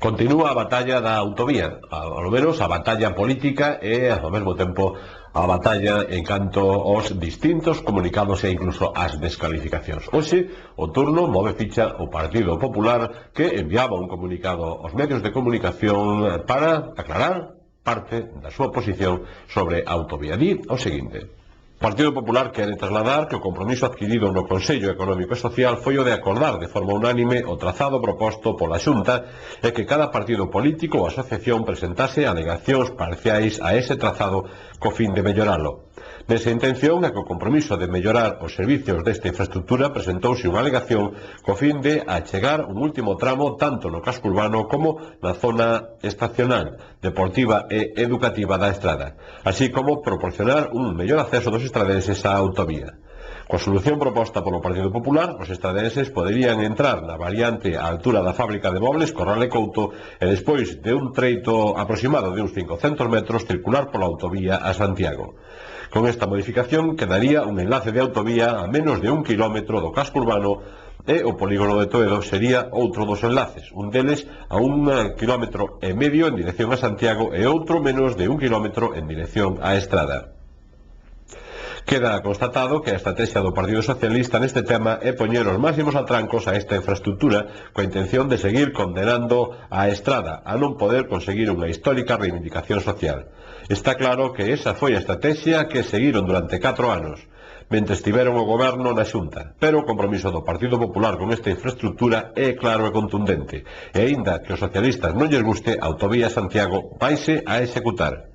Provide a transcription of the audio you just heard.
Continúa a batalla da autovía, ao menos a batalla política e, ao mesmo tempo, a batalla en canto aos distintos comunicados e incluso ás descalificacións. Hoxe, o turno move ficha o Partido Popular, que enviaba un comunicado aos medios de comunicación para aclarar parte da súa posición sobre a autovía. Di o seguinte: o Partido Popular quere trasladar que o compromiso adquirido no Consello Económico e Social foi o de acordar de forma unánime o trazado proposto pola Xunta e que cada partido político ou asociación presentase alegacións parciais a ese trazado co fin de melloralo. Nesa intención, e co compromiso de mellorar os servicios desta infraestructura, presentouse unha alegación co fin de achegar un último tramo tanto no casco urbano como na zona estacional, deportiva e educativa da estrada, así como proporcionar un mellor acceso dos estradenses á autovía. Coa solución proposta polo Partido Popular, os estradenses poderían entrar na variante á altura da fábrica de mobles Corral e Couto e despois de un treito aproximado de uns 500 metros circular pola autovía a Santiago. Con esta modificación quedaría un enlace de autovía a menos de 1 kilómetro do casco urbano e o polígono de Toedo sería outro dos enlaces, un deles a 1,5 kilómetro en dirección a Santiago e outro menos de 1 kilómetro en dirección á Estrada. Queda constatado que a estrategia do Partido Socialista neste tema é poñer os máximos atrancos a esta infraestructura coa intención de seguir condenando a Estrada a non poder conseguir unha histórica reivindicación social. Está claro que esa foi a estrategia que seguiron durante 4 anos, mentre estiveron o goberno na Xunta, pero o compromiso do Partido Popular con esta infraestructura é claro e contundente, e aínda que aos socialistas non lles guste, a autovía Santiago vaise a executar.